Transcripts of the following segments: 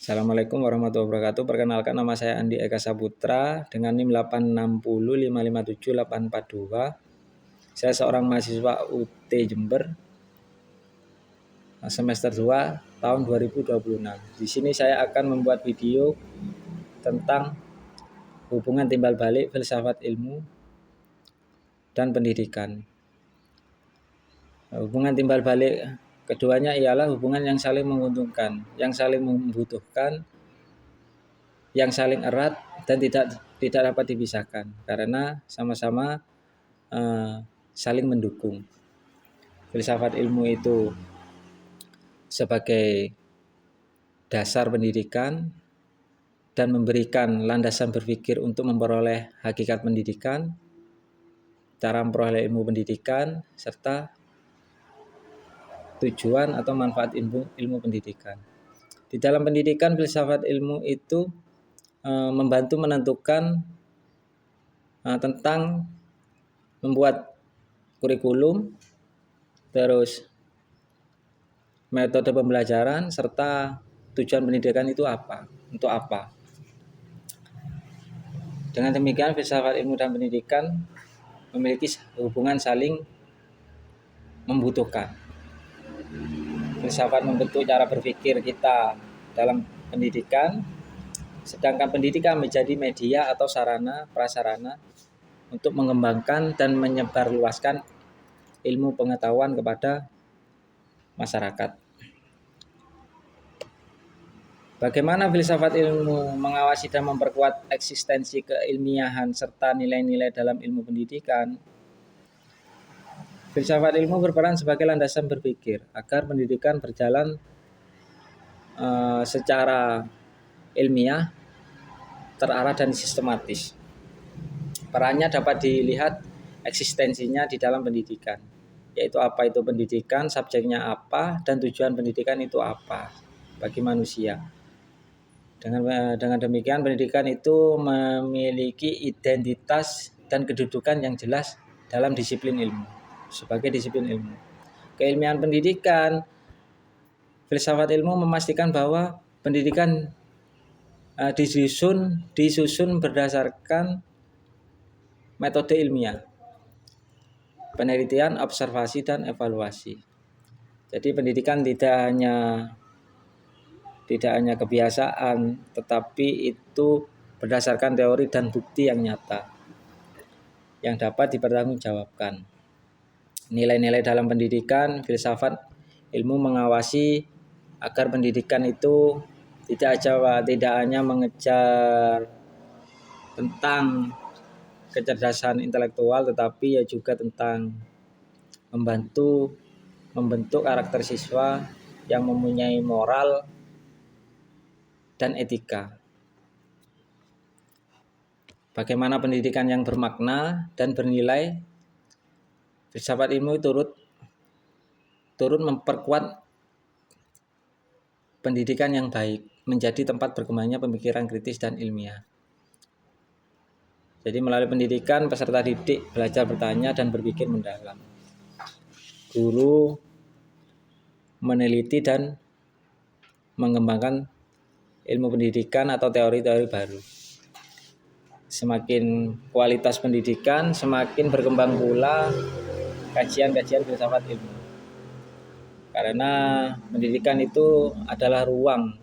Assalamualaikum warahmatullahi wabarakatuh. Perkenalkan, nama saya Andi Eka Saputra dengan NIM 86055578442. Saya seorang mahasiswa UT Jember semester 2 tahun 2026. Di sini saya akan membuat video tentang hubungan timbal balik filsafat ilmu dan pendidikan. Hubungan timbal balik keduanya ialah hubungan yang saling menguntungkan, yang saling membutuhkan, yang saling erat dan tidak dapat dipisahkan karena sama-sama saling mendukung. Filsafat ilmu itu sebagai dasar pendidikan dan memberikan landasan berpikir untuk memperoleh hakikat pendidikan, cara memperoleh ilmu pendidikan, serta tujuan atau manfaat ilmu pendidikan. Di dalam pendidikan, filsafat ilmu itu membantu menentukan tentang membuat kurikulum, terus metode pembelajaran, serta tujuan pendidikan itu apa, untuk apa. Dengan demikian, filsafat ilmu dan pendidikan memiliki hubungan saling membutuhkan. Filsafat membentuk cara berpikir kita dalam pendidikan, sedangkan pendidikan menjadi media atau sarana prasarana untuk mengembangkan dan menyebarluaskan ilmu pengetahuan kepada masyarakat. Bagaimana filsafat ilmu mengawasi dan memperkuat eksistensi keilmiahan serta nilai-nilai dalam ilmu pendidikan? Filsafat ilmu berperan sebagai landasan berpikir agar pendidikan berjalan secara ilmiah, terarah dan sistematis. Perannya dapat dilihat eksistensinya di dalam pendidikan, yaitu apa itu pendidikan, subjeknya apa, dan tujuan pendidikan itu apa bagi manusia. Dengan demikian, pendidikan itu memiliki identitas dan kedudukan yang jelas dalam disiplin ilmu, sebagai disiplin ilmu. Keilmiahan pendidikan, filsafat ilmu memastikan bahwa pendidikan disusun berdasarkan metode ilmiah, penelitian, observasi, dan evaluasi. Jadi pendidikan tidak hanya kebiasaan, tetapi itu berdasarkan teori dan bukti yang nyata yang dapat dipertanggungjawabkan. Nilai-nilai dalam pendidikan, filsafat ilmu mengawasi agar pendidikan itu tidak hanya mengejar tentang kecerdasan intelektual, tetapi ya juga tentang membentuk karakter siswa yang mempunyai moral dan etika. Bagaimana pendidikan yang bermakna dan bernilai? Filsafat ilmu turut memperkuat pendidikan yang baik, menjadi tempat berkembangnya pemikiran kritis dan ilmiah. Jadi melalui pendidikan, peserta didik belajar bertanya dan berpikir mendalam. Guru meneliti dan mengembangkan ilmu pendidikan atau teori-teori baru. Semakin kualitas pendidikan, semakin berkembang pula kajian-kajian filsafat ilmu. Karena pendidikan itu adalah ruang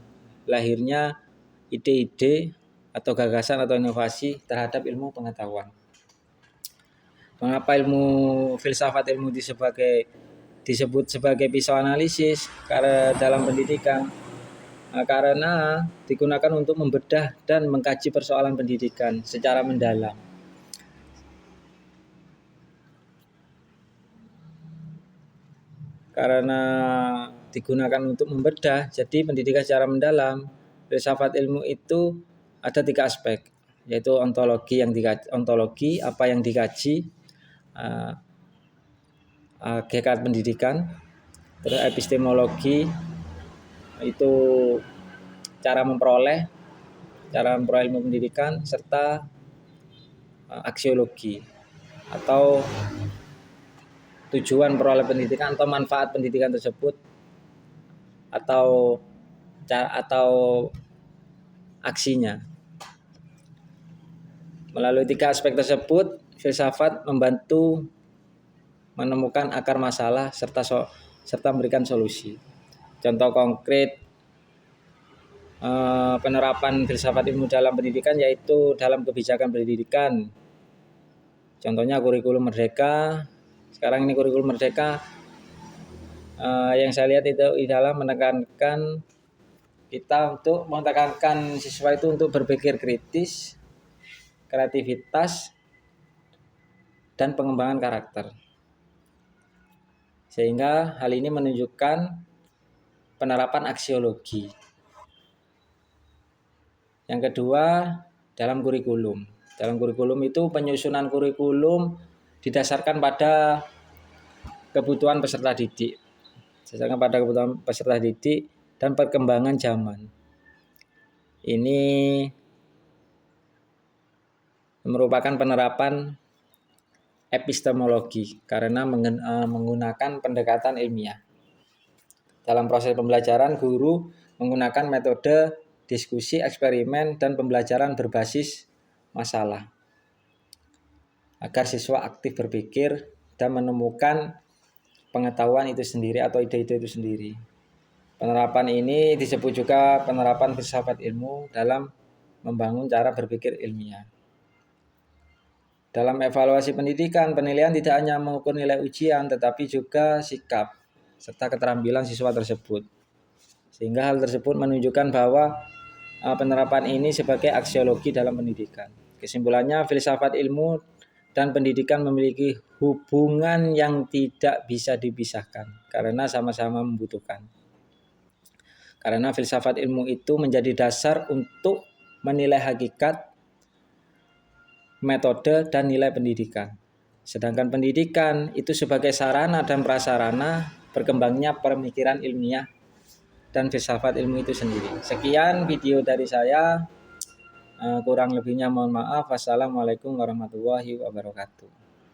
lahirnya ide-ide atau gagasan atau inovasi terhadap ilmu pengetahuan. Mengapa ilmu filsafat ilmu disebut sebagai psikoanalisis karena dalam pendidikan? Karena digunakan untuk membedah dan mengkaji persoalan pendidikan secara mendalam. Karena digunakan untuk membedah, jadi pendidikan secara mendalam, filsafat ilmu itu ada 3 aspek, yaitu ontologi apa yang dikaji, hakikat pendidikan, terus epistemologi itu cara memperoleh ilmu pendidikan, serta aksiologi atau tujuan peroleh pendidikan atau manfaat pendidikan tersebut, atau aksinya. Melalui 3 aspek tersebut, filsafat membantu menemukan akar masalah serta memberikan solusi. Contoh konkret penerapan filsafat ilmu dalam pendidikan yaitu dalam kebijakan pendidikan. Contohnya kurikulum merdeka. Sekarang ini kurikulum merdeka yang saya lihat itu adalah menekankan kita untuk menekankan siswa itu untuk berpikir kritis, kreativitas, dan pengembangan karakter. Sehingga hal ini menunjukkan penerapan aksiologi. Yang kedua, dalam kurikulum. Dalam kurikulum itu penyusunan kurikulum didasarkan pada kebutuhan peserta didik. Didasarkan pada kebutuhan peserta didik dan perkembangan zaman. Ini merupakan penerapan epistemologi karena menggunakan pendekatan ilmiah. Dalam proses pembelajaran, guru menggunakan metode diskusi, eksperimen, dan pembelajaran berbasis masalah agar siswa aktif berpikir dan menemukan pengetahuan itu sendiri atau ide-ide itu sendiri. Penerapan ini disebut juga penerapan filsafat ilmu dalam membangun cara berpikir ilmiah. Dalam evaluasi pendidikan, penilaian tidak hanya mengukur nilai ujian tetapi juga sikap serta keterampilan siswa tersebut. Sehingga hal tersebut menunjukkan bahwa penerapan ini sebagai aksiologi dalam pendidikan. Kesimpulannya, filsafat ilmu dan pendidikan memiliki hubungan yang tidak bisa dipisahkan karena sama-sama membutuhkan. Karena filsafat ilmu itu menjadi dasar untuk menilai hakikat, metode, dan nilai pendidikan. Sedangkan pendidikan itu sebagai sarana dan prasarana berkembangnya pemikiran ilmiah dan filsafat ilmu itu sendiri. Sekian video dari saya. Kurang lebihnya mohon maaf. Wassalamualaikum warahmatullahi wabarakatuh.